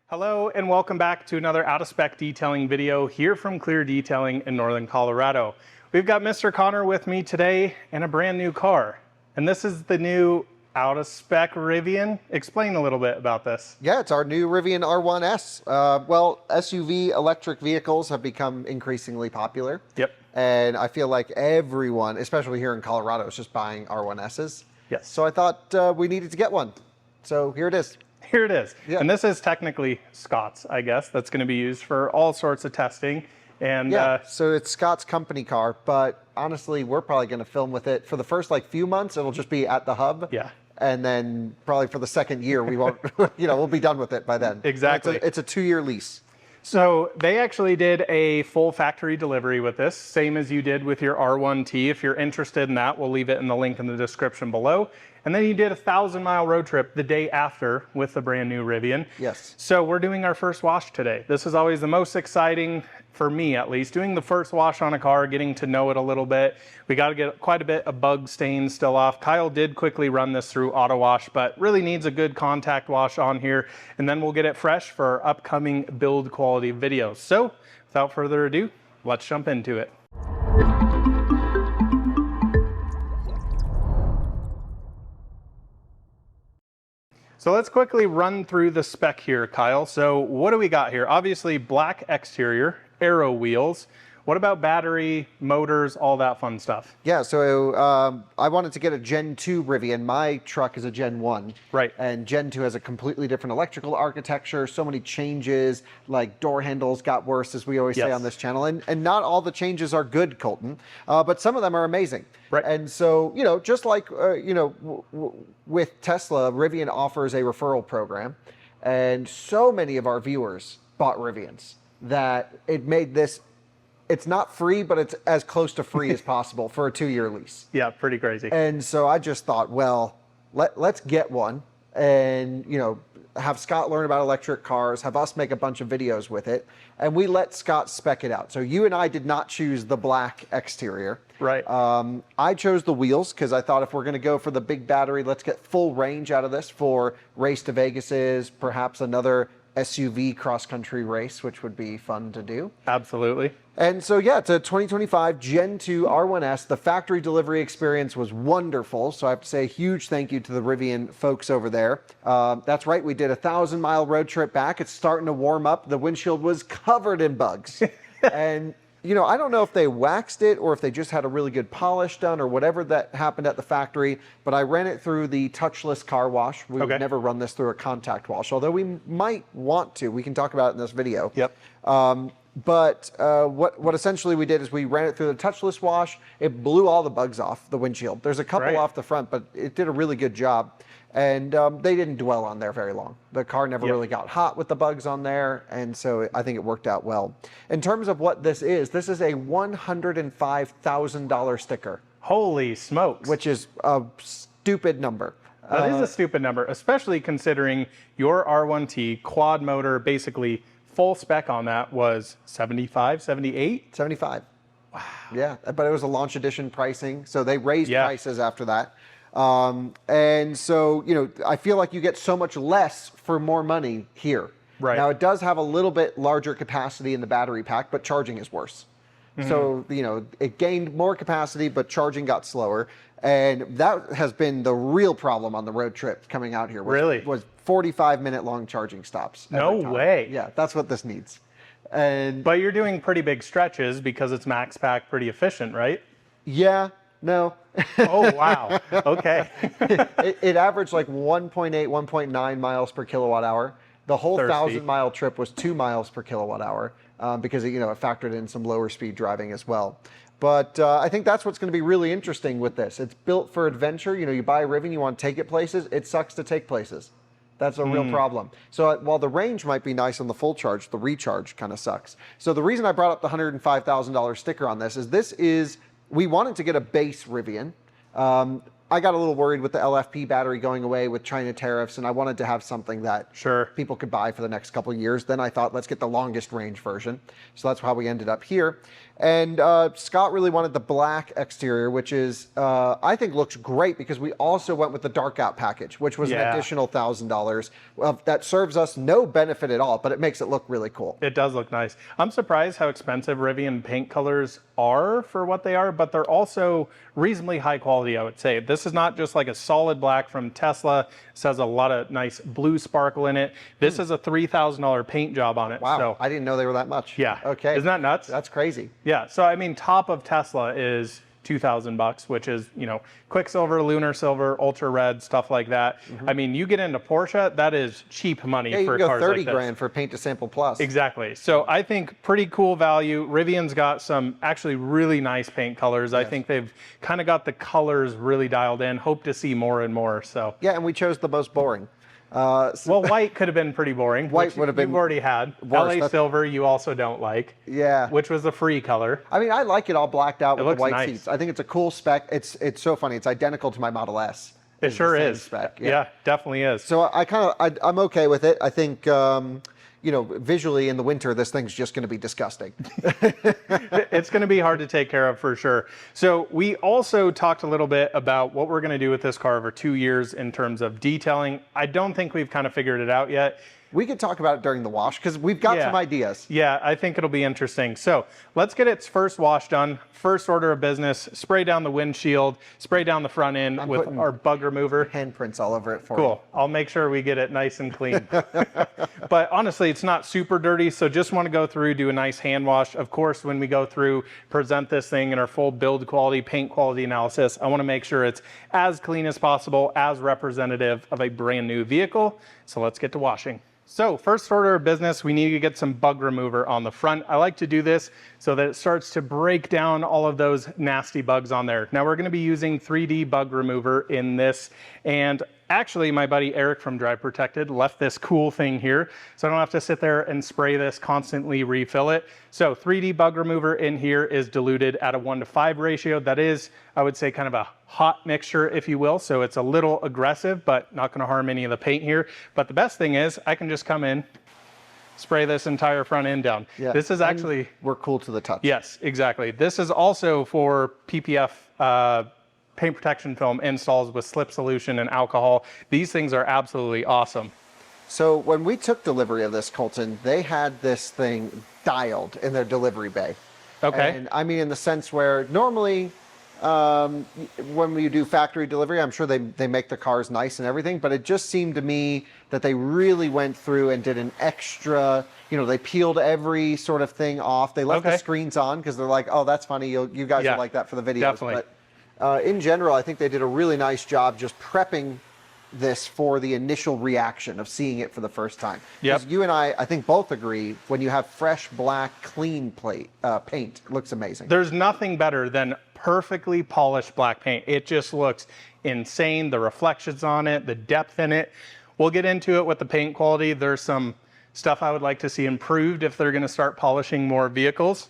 Hello and welcome back to another out-of-spec detailing video here from Clear Detailing in Northern Colorado. We've got Mr. Connor with me today and a brand new car. And this is the new out-of-spec Rivian. Explain a little bit about this. Yeah, it's our new Rivian R1S. Well, SUV electric vehicles have become increasingly popular. Yep. And I feel like everyone, especially here in Colorado, is just buying R1Ss. Yes. So I thought we needed to get one. So here it is. Here it is. Yeah. And this is technically Scott's, I guess. That's going to be used for all sorts of testing. And yeah, so it's Scott's company car, but honestly, we're probably going to film with it for the first few months. It'll just be at the hub. Yeah. And then probably for the second year, we won't, we'll be done with it by then. Exactly. It's a 2-year lease. So they actually did a full factory delivery with this, same as you did with your R1T. If you're interested in that, we'll leave it in the link in the description below. And then you did a 1,000-mile road trip the day after with the brand new Rivian. Yes. So we're doing our first wash today. This is always the most exciting, for me at least, doing the first wash on a car, getting to know it a little bit. We got to get quite a bit of bug stains still off. Kyle did quickly run this through auto wash, but really needs a good contact wash on here. And then we'll get it fresh for our upcoming build quality videos. So without further ado, let's jump into it. So let's quickly run through the spec here, Kyle. So what do we got here? Obviously black exterior, aero wheels. What about battery, motors, all that fun stuff? Yeah, so I wanted to get a Gen 2 Rivian. My truck is a Gen 1. Right. And Gen 2 has a completely different electrical architecture, so many changes, like door handles got worse, as we always say on this channel. And not all the changes are good, Colton, but some of them are amazing. Right. And so, just like, with Tesla, Rivian offers a referral program. And so many of our viewers bought Rivians that it made this, it's not free, but it's as close to free as possible for a 2-year lease. Yeah, pretty crazy. And so I just thought, well, let's get one and, have Scott learn about electric cars, have us make a bunch of videos with it. And we let Scott spec it out. So you and I did not choose the black exterior. Right. I chose the wheels because I thought if we're going to go for the big battery, let's get full range out of this for race to Vegas's, perhaps another SUV cross-country race, which would be fun to do. Absolutely. And so, yeah, it's a 2025 Gen 2 R1S. The factory delivery experience was wonderful. So I have to say a huge thank you to the Rivian folks over there. That's right. We did a 1,000-mile road trip back. It's starting to warm up. The windshield was covered in bugs. And, I don't know if they waxed it or if they just had a really good polish done or whatever that happened at the factory, but I ran it through the touchless car wash. We've never run this through a contact wash, although we might want to. We can talk about it in this video. Yep. But what essentially we did is we ran it through the touchless wash. It blew all the bugs off the windshield. There's a couple off the front, but it did a really good job. And they didn't dwell on there very long. The car never really got hot with the bugs on there. And so I think it worked out well. In terms of what this is a $105,000 sticker. Holy smokes. Which is a stupid number. That is a stupid number, especially considering your R1T quad motor, basically full spec on that was 75, 78? 75. Wow. Yeah, but it was a launch edition pricing. So they raised prices after that. And so, I feel like you get so much less for more money here. Right. Now, it does have a little bit larger capacity in the battery pack, but charging is worse. So, it gained more capacity, but charging got slower. And that has been the real problem on the road trip coming out here. Was 45-minute long charging stops. No way. Yeah, that's what this needs. But you're doing pretty big stretches because it's max pack pretty efficient, right? Yeah. No. Oh, wow. Okay. it averaged like 1.8, 1.9 miles per kilowatt hour. The whole 1,000-mile trip was 2 miles per kilowatt hour because it factored in some lower speed driving as well. But I think that's what's going to be really interesting with this. It's built for adventure. You buy a Rivian, you want to take it places. It sucks to take places. That's a real problem. So while the range might be nice on the full charge, the recharge kind of sucks. So the reason I brought up the $105,000 sticker on this is we wanted to get a base Rivian. I got a little worried with the LFP battery going away with China tariffs, and I wanted to have something that people could buy for the next couple of years. Then I thought, let's get the longest range version. So that's how we ended up here. And Scott really wanted the black exterior, which is, I think looks great because we also went with the dark out package, which was an additional $1,000. That serves us no benefit at all, but it makes it look really cool. It does look nice. I'm surprised how expensive Rivian paint colors are for what they are, but they're also reasonably high quality, I would say. This is not just like a solid black from Tesla. This has a lot of nice blue sparkle in it. This is a $3,000 paint job on it. Wow, so, I didn't know they were that much. Yeah. Okay. Isn't that nuts? That's crazy. Yeah, so I mean, top of Tesla is $2,000, which is, you know, Quicksilver, Lunar Silver, Ultra Red, stuff like that. I mean, you get into Porsche, that is cheap money for you cars like this. 30 grand for Paint to Sample Plus. Exactly. So I think pretty cool value. Rivian's got some actually really nice paint colors. I think they've kind of got the colors really dialed in. Hope to see more and more. So yeah, and we chose the most boring. Well, white could have been pretty boring. White would have been. You've already had. Worse. LA Silver, you also don't like. Yeah. Which was a free color. I mean, I like it all blacked out with the white nice. seats. I think it's a cool spec. It's so funny. It's identical to my Model S. It sure is. Spec. Yeah, definitely is. So I'm okay with it. I think, you know, visually in the winter, this thing's just going to be disgusting. It's going to be hard to take care of for sure. So we also talked a little bit about what we're going to do with this car over 2 years in terms of detailing. I don't think we've kind of figured it out yet. We could talk about it during the wash because we've got some ideas. Yeah, I think it'll be interesting. So let's get its first wash done. First order of business, spray down the windshield, spray down the front end with our bug remover. Handprints all over it for Cool. I'll make sure we get it nice and clean. But honestly, it's not super dirty, so just want to go through, do a nice hand wash. Of course, when we go through, present this thing in our full build quality, paint quality analysis, I want to make sure it's as clean as possible, as representative of a brand new vehicle. So let's get to washing. So first order of business, we need to get some bug remover on the front. I like to do this so that it starts to break down all of those nasty bugs on there. Now we're going to be using 3D bug remover in this, and actually my buddy Eric from Drive Protected left this cool thing here, so I don't have to sit there and spray this, constantly refill it. So 3D bug remover in here is diluted at a 1:5 ratio. That is, I would say, kind of a hot mixture, if you will. So it's a little aggressive, but not going to harm any of the paint here. But the best thing is I can just come in, spray this entire front end down. Yeah. This is actually... We're cool to the touch. Yes, exactly. This is also for PPF paint protection film installs with slip solution and alcohol. These things are absolutely awesome. So when we took delivery of this, Colton, they had this thing dialed in their delivery bay. Okay. And I mean, in the sense where normally when we do factory delivery, I'm sure they make the cars nice and everything, but it just seemed to me that they really went through and did an extra, you know, they peeled every sort of thing off. They left the screens on because they're like, oh, that's funny. You guys will like that for the videos. Definitely. But in general, I think they did a really nice job just prepping this for the initial reaction of seeing it for the first time. Yep. You and I think both agree when you have fresh, black, clean paint, it looks amazing. There's nothing better than perfectly polished black paint. It just looks insane. The reflections on it, the depth in it. We'll get into it with the paint quality. There's some stuff I would like to see improved if they're going to start polishing more vehicles.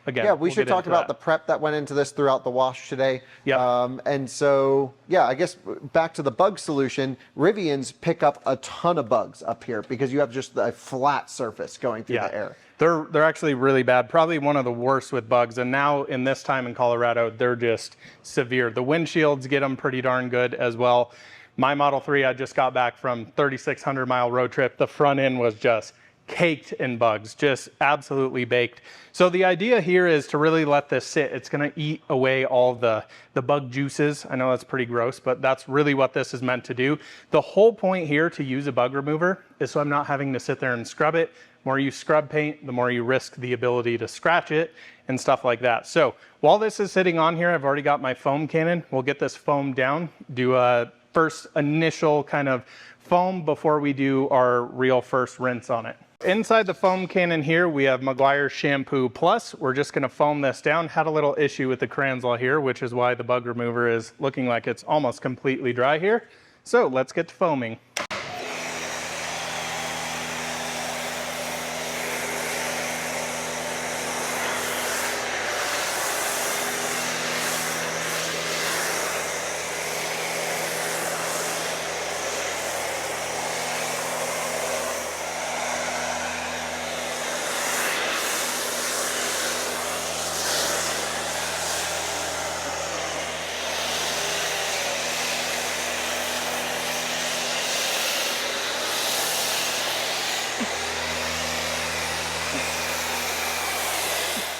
Again, yeah, we should talk about the prep that went into this throughout the wash today. Yep. And so, yeah, I guess back to the bug solution, Rivians pick up a ton of bugs up here because you have just a flat surface going through the air. They're actually really bad, probably one of the worst with bugs. And now in this time in Colorado, they're just severe. The windshields get them pretty darn good as well. My Model 3, I just got back from 3,600 mile road trip. The front end was just caked in bugs, just absolutely baked. So the idea here is to really let this sit. It's going to eat away all the bug juices. I know that's pretty gross, but that's really what this is meant to do. The whole point here to use a bug remover is so I'm not having to sit there and scrub it. The more you scrub paint, the more you risk the ability to scratch it and stuff like that. So while this is sitting on here, I've already got my foam cannon. We'll get this foam down, do a first initial kind of foam before we do our real first rinse on it. Inside the foam cannon here, we have Meguiar's Shampoo Plus. We're just going to foam this down. Had a little issue with the Kranzl here, which is why the bug remover is looking like it's almost completely dry here. So let's get to foaming.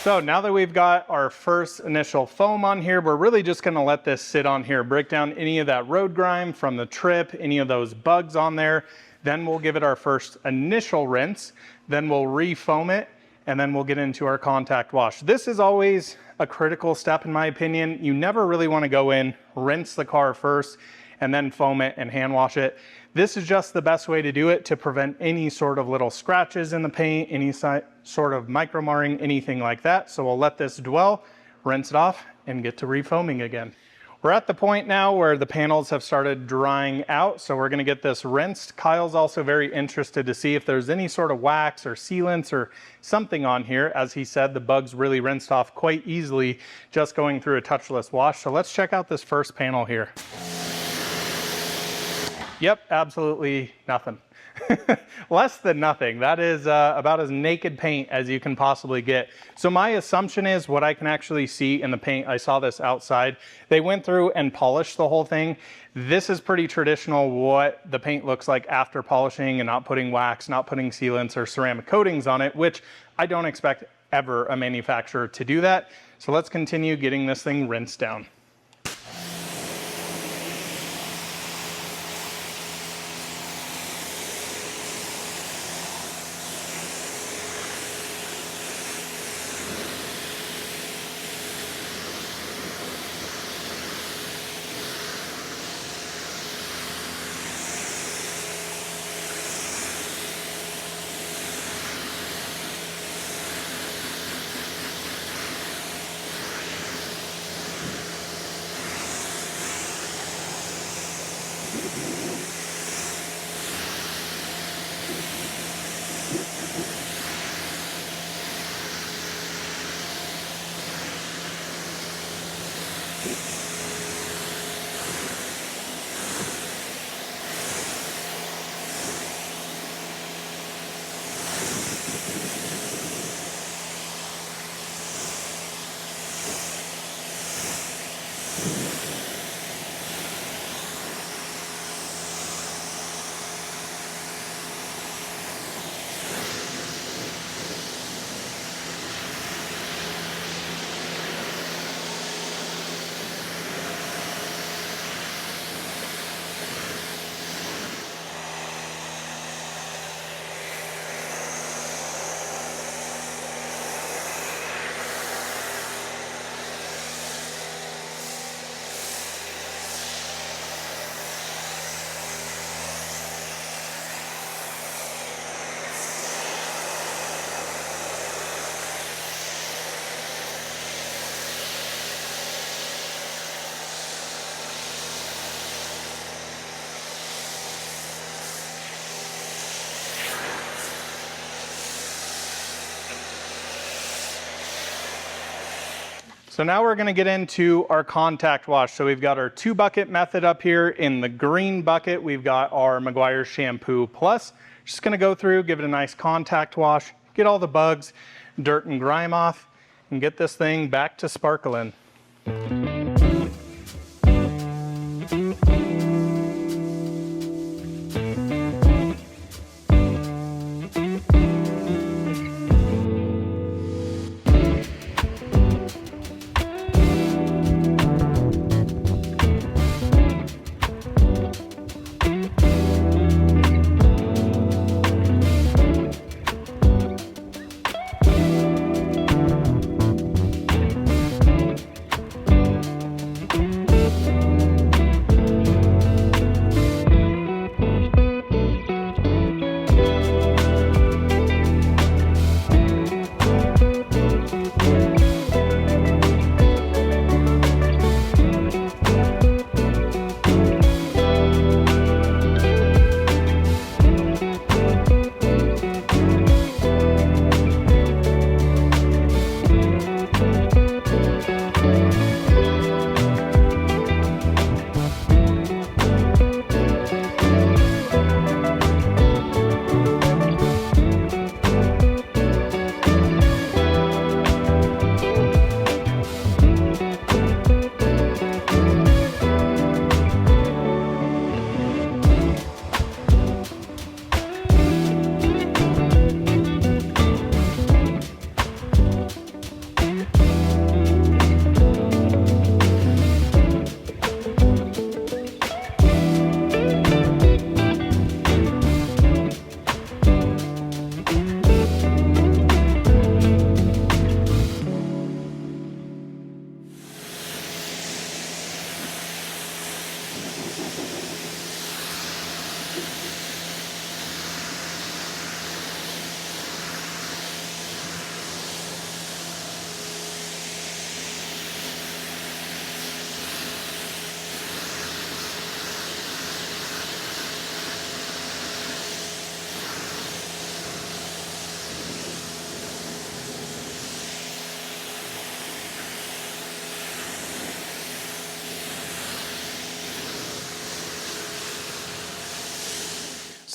So now that we've got our first initial foam on here, we're really just gonna let this sit on here, break down any of that road grime from the trip, any of those bugs on there. Then we'll give it our first initial rinse, then we'll re-foam it, and then we'll get into our contact wash. This is always a critical step in my opinion. You never really wanna go in, rinse the car first, and then foam it and hand wash it. This is just the best way to do it to prevent any sort of little scratches in the paint, any sort of micro marring, anything like that. So we'll let this dwell, rinse it off, and get to refoaming again. We're at the point now where the panels have started drying out, so we're gonna get this rinsed. Kyle's also very interested to see if there's any sort of wax or sealants or something on here. As he said, the bugs really rinsed off quite easily just going through a touchless wash. So let's check out this first panel here. Yep, absolutely nothing. Less than nothing. That is about as naked paint as you can possibly get. So my assumption is what I can actually see in the paint, I saw this outside, they went through and polished the whole thing. This is pretty traditional what the paint looks like after polishing and not putting wax, not putting sealants or ceramic coatings on it, which I don't expect ever a manufacturer to do that. So let's continue getting this thing rinsed down. So now we're gonna get into our contact wash. So we've got our 2-bucket method up here. In the green bucket, we've got our Meguiar's Shampoo Plus. Just gonna go through, give it a nice contact wash, get all the bugs, dirt and grime off, and get this thing back to sparkling.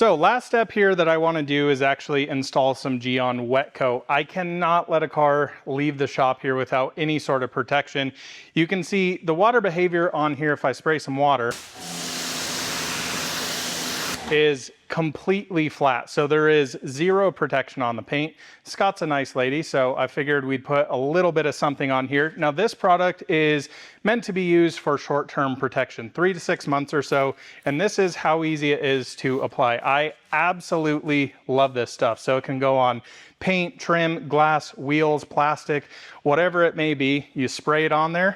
So last step here that I want to do is actually install some Geon wet coat. I cannot let a car leave the shop here without any sort of protection. You can see the water behavior on here if I spray some water is completely flat. So there is zero protection on the paint. Scott's a nice lady, so I figured we'd put a little bit of something on here. Now this product is meant to be used for short-term protection, 3 to 6 months or so. And this is how easy it is to apply. I absolutely love this stuff. So it can go on paint, trim, glass, wheels, plastic, whatever it may be. You spray it on there.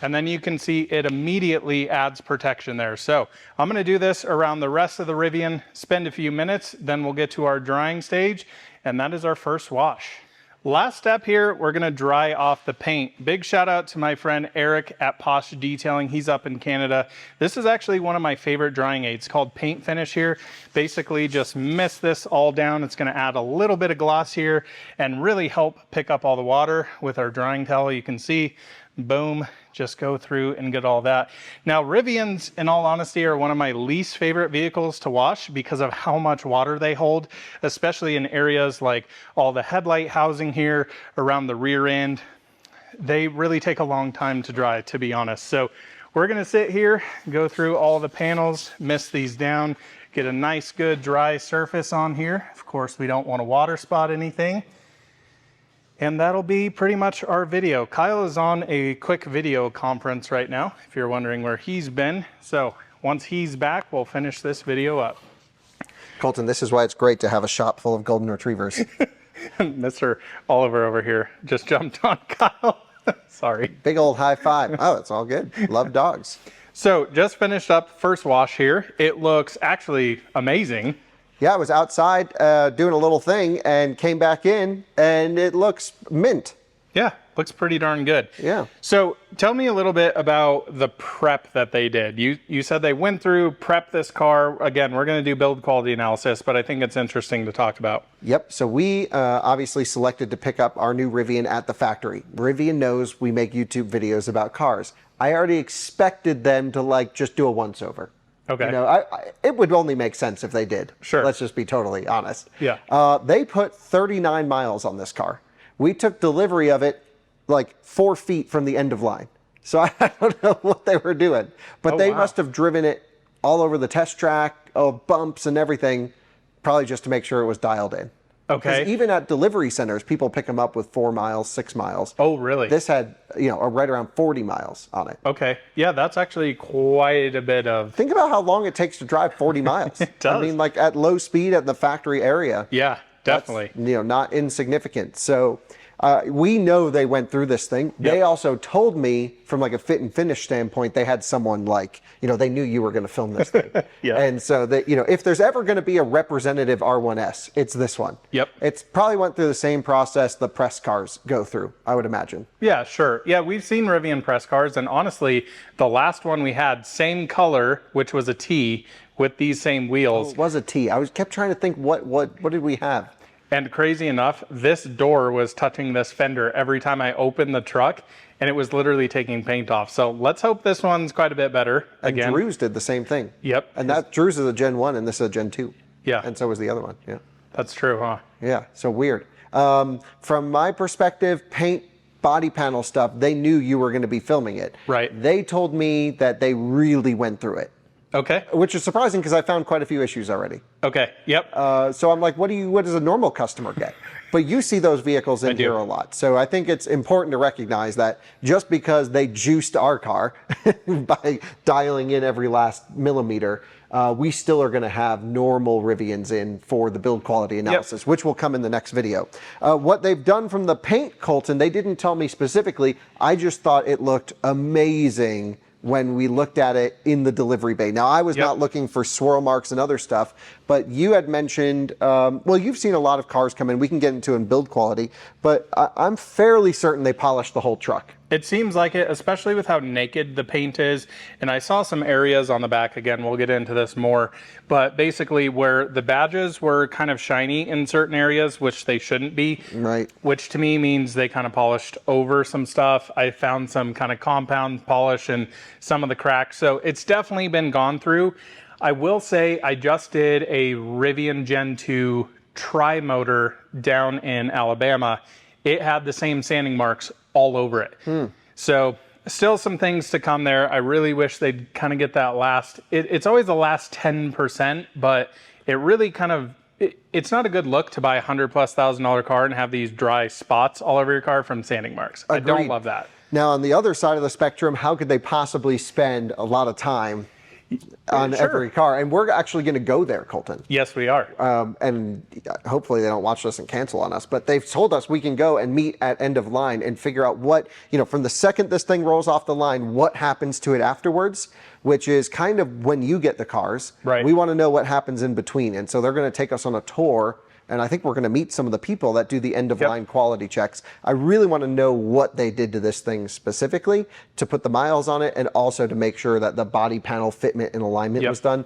And then you can see it immediately adds protection there. So I'm going to do this around the rest of the Rivian, spend a few minutes, then we'll get to our drying stage, and that is our first wash. Last step here, we're going to dry off the paint. Big shout out to my friend Eric at Posh Detailing. He's up in Canada. This is actually one of my favorite drying aids called Paint Finish here. Basically just mist this all down. It's going to add a little bit of gloss here and really help pick up all the water with our drying towel. You can see, boom, just go through and get all that. Now Rivians, in all honesty, are one of my least favorite vehicles to wash because of how much water they hold, especially in areas like all the headlight housing here around the rear end. They really take a long time to dry, to be honest. So we're gonna sit here, go through all the panels, mist these down, get a nice good dry surface on here. Of course, we don't want to water spot anything. And that'll be pretty much our video. Kyle is on a quick video conference right now, if you're wondering where he's been. So once he's back, we'll finish this video up. Colton, this is why it's great to have a shop full of golden retrievers. Mr. Oliver over here just jumped on Kyle. Sorry. Big old high five. Oh, it's all good. Love dogs. So just finished up first wash here. It looks actually amazing. Yeah, I was outside doing a little thing and came back in and it looks mint. Yeah, looks pretty darn good. Yeah. So tell me a little bit about the prep that they did. You said they went through, prepped this car. Again, we're going to do build quality analysis, but I think it's interesting to talk about. Yep. So we obviously selected to pick up our new Rivian at the factory. Rivian knows we make YouTube videos about cars. I already expected them to just do a once over. Okay. You know, it would only make sense if they did. Sure. Let's just be totally honest. Yeah. They put 39 miles on this car. We took delivery of it like 4 feet from the end of line. So I don't know what they were doing, but they must have driven it all over the test track, bumps and everything, probably just to make sure it was dialed in. Okay. Because even at delivery centers, people pick them up with 4 miles, 6 miles. Oh, really? This had, right around 40 miles on it. Okay. Yeah, that's actually quite a bit of... Think about how long it takes to drive 40 miles. It does. I mean, like at low speed at the factory area. Yeah, definitely. That's, not insignificant. So we know they went through this thing. Yep. They also told me from like a fit and finish standpoint, they had someone they knew you were going to film this thing. Yeah. And so that, if there's ever going to be a representative R1S, it's this one. Yep. It's probably went through the same process the press cars go through, I would imagine. Yeah, sure. Yeah, we've seen Rivian press cars, and honestly, the last one we had, same color, which was a T, with these same wheels. Oh, it was a T. I kept trying to think, what did we have? And crazy enough, this door was touching this fender every time I opened the truck, and it was literally taking paint off. So let's hope this one's quite a bit better. And again. Drew's did the same thing. Yep. And Drew's is a Gen 1 and this is a Gen 2. Yeah. And so was the other one. Yeah. That's true, huh? Yeah. So weird. From my perspective, paint, body panel stuff, they knew you were going to be filming it. Right. They told me that they really went through it. Okay. Which is surprising because I found quite a few issues already. Okay. Yep. So I'm like, what does a normal customer get? But you see those vehicles in here a lot. So I think it's important to recognize that just because they juiced our car by dialing in every last millimeter, we still are going to have normal Rivians in for the build quality analysis, which will come in the next video. What they've done from the paint, Colton, they didn't tell me specifically. I just thought it looked amazing when we looked at it in the delivery bay. Now, I was not looking for swirl marks and other stuff, but you had mentioned, well, you've seen a lot of cars come in. We can get into in build quality, but I'm fairly certain they polished the whole truck. It seems like it, especially with how naked the paint is. And I saw some areas on the back, again, we'll get into this more, but basically where the badges were kind of shiny in certain areas, which they shouldn't be. Right. Which to me means they kind of polished over some stuff. I found some kind of compound polish in some of the cracks. So it's definitely been gone through. I will say I just did a Rivian Gen 2 tri-motor down in Alabama. It had the same sanding marks all over it. So still some things to come there. I really wish they'd kind of get that last, it's always the last 10%, but it really kind of, it's not a good look to buy $100,000+ car and have these dry spots all over your car from sanding marks. Agreed. I don't love that. Now, on the other side of the spectrum, how could they possibly spend a lot of time on every car? And we're actually going to go there, Colton. Yes, we are. And hopefully they don't watch this and cancel on us. But they've told us we can go and meet at end of line and figure out what, from the second this thing rolls off the line, what happens to it afterwards, which is kind of when you get the cars. Right. We want to know what happens in between. And so they're going to take us on a tour. And I think we're going to meet some of the people that do the end-of-line quality checks. I really want to know what they did to this thing specifically to put the miles on it and also to make sure that the body panel fitment and alignment was done.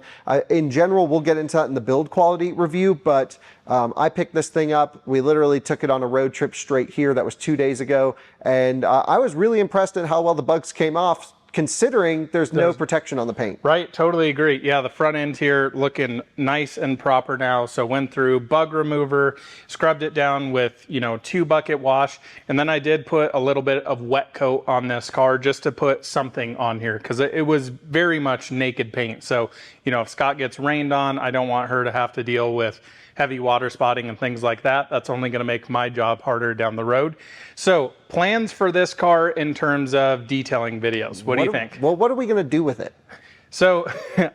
In general, we'll get into that in the build quality review, but I picked this thing up. We literally took it on a road trip straight here. That was 2 days ago. And I was really impressed at how well the bugs came off, considering there's no protection on the paint. Right, totally agree. Yeah, the front end here looking nice and proper now. So went through bug remover, scrubbed it down with, 2-bucket wash, and then I did put a little bit of wet coat on this car just to put something on here because it was very much naked paint. So, if Scott gets rained on, I don't want her to have to deal with heavy water spotting and things like that. That's only going to make my job harder down the road. So plans for this car in terms of detailing videos. What do you think? Well, what are we going to do with it? So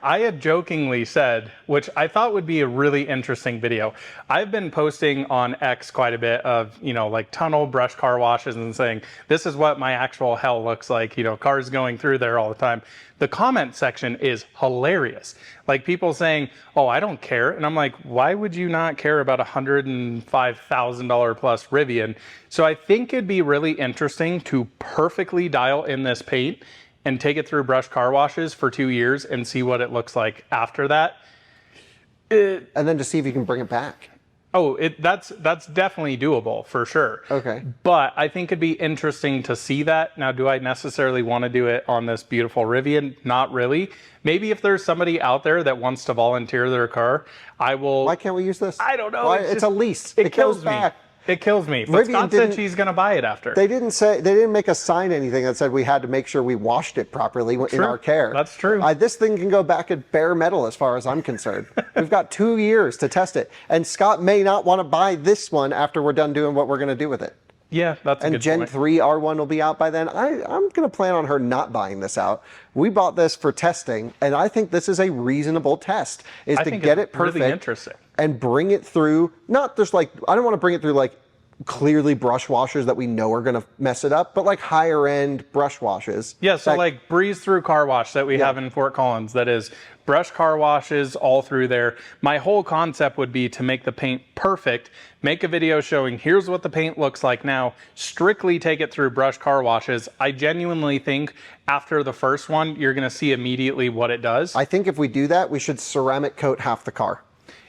I had jokingly said, which I thought would be a really interesting video. I've been posting on X quite a bit of, like tunnel brush car washes and saying, this is what my actual hell looks like, cars going through there all the time. The comment section is hilarious. Like people saying, oh, I don't care. And I'm like, why would you not care about $105,000 plus Rivian? So I think it'd be really interesting to perfectly dial in this paint and take it through brush car washes for 2 years and see what it looks like after that. And then to see if you can bring it back. Oh, that's definitely doable for sure. Okay. But I think it'd be interesting to see that. Now, do I necessarily want to do it on this beautiful Rivian? Not really. Maybe if there's somebody out there that wants to volunteer their car, I will. Why can't we use this? I don't know. Why? It's a lease. It kills goes me. back. It kills me. But Scott said she's going to buy it after. They didn't make us sign anything that said we had to make sure we washed it properly in our care. That's true. This thing can go back at bare metal as far as I'm concerned. We've got 2 years to test it. And Scott may not want to buy this one after we're done doing what we're going to do with it. Yeah, that's a good point. And Gen 3 R1 will be out by then. I'm going to plan on her not buying this out. We bought this for testing, and I think this is a reasonable test, is to get it perfect really interesting. And bring it through, not just like, I don't want to bring it through like clearly brush washers that we know are going to mess it up, but like higher end brush washes. Yeah, so like breeze through car wash that we have in Fort Collins, that is brush car washes all through there. My whole concept would be to make the paint perfect, make a video showing here's what the paint looks like now, strictly take it through brush car washes. I genuinely think after the first one, you're going to see immediately what it does. I think if we do that, we should ceramic coat half the car.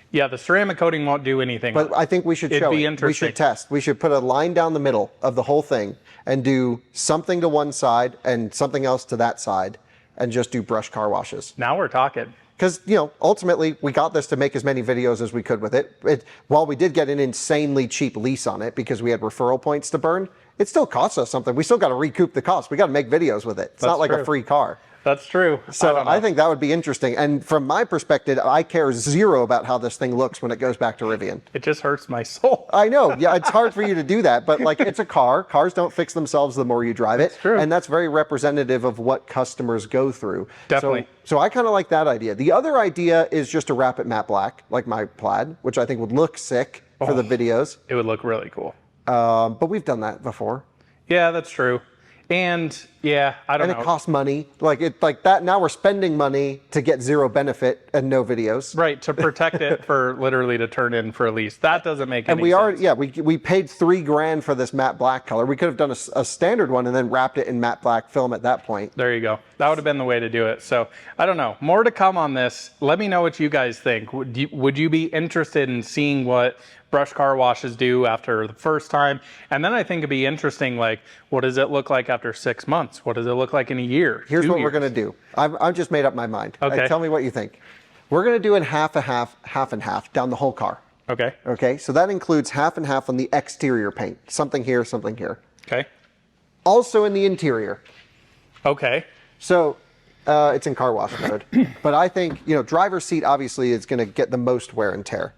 Yeah, the ceramic coating won't do anything. But I think we should show it. We should test. We should put a line down the middle of the whole thing and do something to one side and something else to that side and just do brush car washes. Now we're talking. Because, ultimately, we got this to make as many videos as we could with it. While we did get an insanely cheap lease on it because we had referral points to burn, it still costs us something. We still got to recoup the cost. We got to make videos with it. It's not like a free car. That's true. So I think that would be interesting. And from my perspective, I care zero about how this thing looks when it goes back to Rivian. It just hurts my soul. I know. Yeah, it's hard for you to do that. But like, it's a car. Cars don't fix themselves the more you drive it. That's true. And that's very representative of what customers go through. Definitely. So I kind of like that idea. The other idea is just to wrap it matte black, like my Plaid, which I think would look sick for the videos. It would look really cool. But we've done that before. Yeah, that's true. And Yeah, I don't And know. it costs money. Like that. Now we're spending money to get zero benefit and no videos. Right, to protect it for literally to turn in for a lease. That doesn't make any sense. We paid $3,000 for this matte black color. We could have done a standard one and then wrapped it in matte black film at that point. There you go. That would have been the way to do it. So I don't know. More to come on this. Let me know what you guys think. Would you be interested in seeing what brush car washes do after the first time? And then I think it'd be interesting, like, what does it look like after 6 months? What does it look like in a year? Here's what we're going to do. I've just made up my mind. Okay. Tell me what you think. We're going to do in half and half down the whole car. Okay. Okay, so that includes half and half on the exterior paint. Something here, something here. Okay. Also in the interior. Okay. So it's in car wash mode. But I think, driver's seat obviously is going to get the most wear and tear.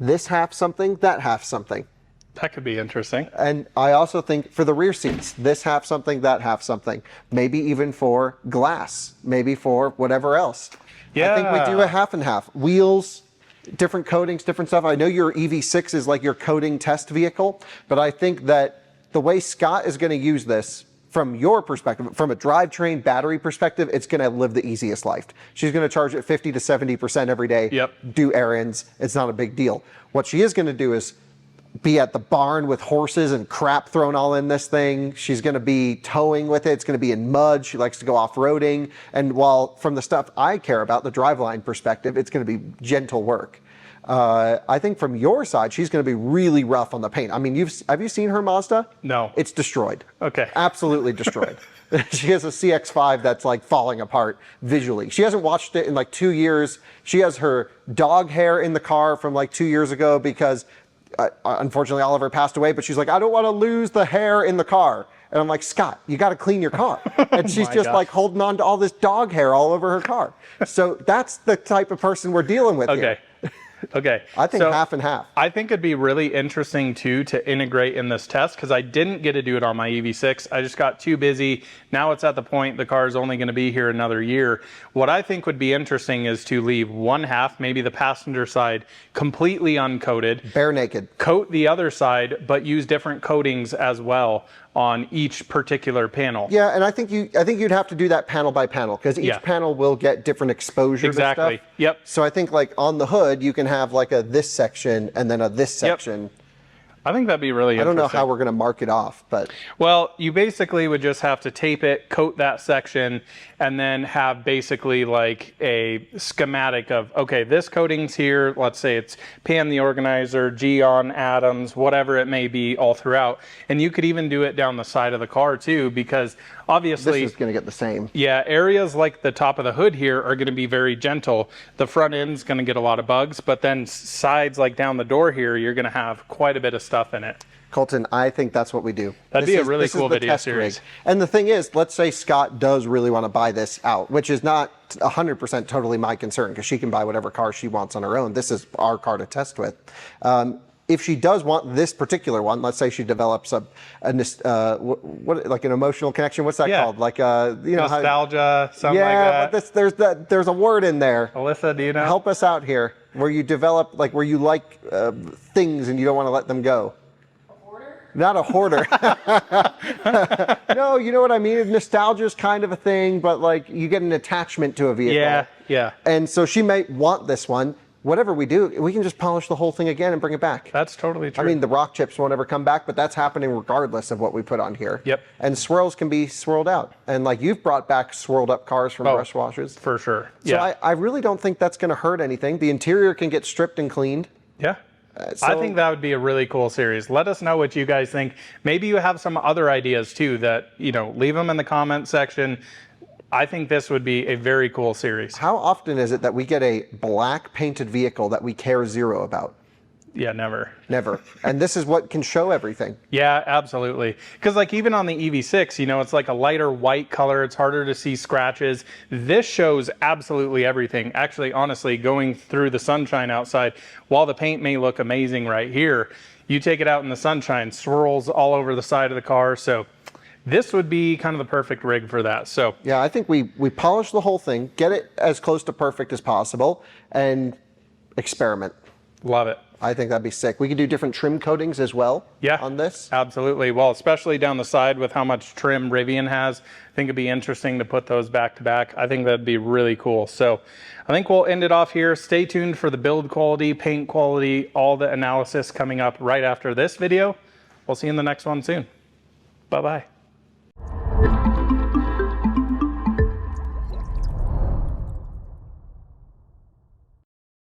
This half something, that half something. That could be interesting. And I also think for the rear seats, this half something, that half something. Maybe even for glass, maybe for whatever else. Yeah. I think we do a half and half. Wheels, different coatings, different stuff. I know your EV6 is like your coating test vehicle, but I think that the way Scott is going to use this, from your perspective, from a drivetrain battery perspective, it's going to live the easiest life. She's going to charge it 50 to 70% every day, Yep. do errands. It's not a big deal. What she is going to do is be at the barn with horses and crap thrown all in this thing. She's going to be towing with it. It's going to be in mud. She likes to go off-roading. And while from the stuff I care about, the driveline perspective, it's going to be gentle work. I think from your side, she's going to be really rough on the paint. I mean, have you seen her Mazda? No. It's destroyed. Okay. Absolutely destroyed. She has a CX-5 that's like falling apart visually. She hasn't watched it in like 2 years. She has her dog hair in the car from like 2 years ago because unfortunately Oliver passed away, but she's like, I don't want to lose the hair in the car. And I'm like, Scott, you got to clean your car. And she's just gosh. like holding on to all this dog hair all over her car. So that's the type of person we're dealing with here. Okay. I think So, half and half. I think it'd be really interesting too to integrate in this test because I didn't get to do it on my EV6. I just got too busy. Now it's at the point the car is only going to be here another year. What I think would be interesting is to leave one half, maybe the passenger side, completely uncoated. Bare naked. Coat the other side, but use different coatings as well on each particular panel. Yeah, and I think you'd have to do that panel by panel because each panel will get different exposure Exactly. to stuff. Yep. So I think like on the hood you can have like a this section and then a this section. I think that'd be really I interesting. don't know how we're going to mark it off, but Well, you basically would just have to tape it, coat that section, and then have basically like a schematic of, okay, this coating's here. Let's say it's Pam the organizer, G on Adams, whatever it may be all throughout. And you could even do it down the side of the car too, because obviously, this is going to get the same. yeah, areas like the top of the hood here are going to be very gentle. The front end's going to get a lot of bugs, but then sides like down the door here, you're going to have quite a bit of stuff in it. Colton, I think that's what we do. That'd be a really cool the video test series. rig. And the thing is, let's say Scott does really want to buy this out, which is not 100% totally my concern because she can buy whatever car she wants on her own. This is our car to test with. If she does want this particular one, let's say she develops like an emotional connection. What's that called? Like Nostalgia, something like that. like But there's a word in there. Alyssa, do you know? Help us out here. Where you develop, like where you like things and you don't want to let them go. Not a hoarder. No, you know what I mean? Nostalgia is kind of a thing, but like you get an attachment to a vehicle. Yeah. And so she may want this one. Whatever we do, we can just polish the whole thing again and bring it back. That's totally true. I mean, the rock chips won't ever come back, but that's happening regardless of what we put on here. Yep. And swirls can be swirled out. And like you've brought back swirled up cars from brush washes. For sure. So I really don't think that's going to hurt anything. The interior can get stripped and cleaned. Yeah. I think that would be a really cool series. Let us know what you guys think. Maybe you have some other ideas too that, leave them in the comment section. I think this would be a very cool series. How often is it that we get a black painted vehicle that we care zero about? Yeah, never. Never. And this is what can show everything. Yeah, absolutely. Because like even on the EV6, it's like a lighter white color. It's harder to see scratches. This shows absolutely everything. Actually, honestly, going through the sunshine outside, while the paint may look amazing right here, you take it out in the sunshine, swirls all over the side of the car. So this would be kind of the perfect rig for that. So yeah, I think we polish the whole thing, get it as close to perfect as possible, and experiment. Love it. I think that'd be sick. We could do different trim coatings as well on this. Absolutely. Well, especially down the side with how much trim Rivian has, I think it'd be interesting to put those back to back. I think that'd be really cool. So I think we'll end it off here. Stay tuned for the build quality, paint quality, all the analysis coming up right after this video. We'll see you in the next one soon. Bye-bye.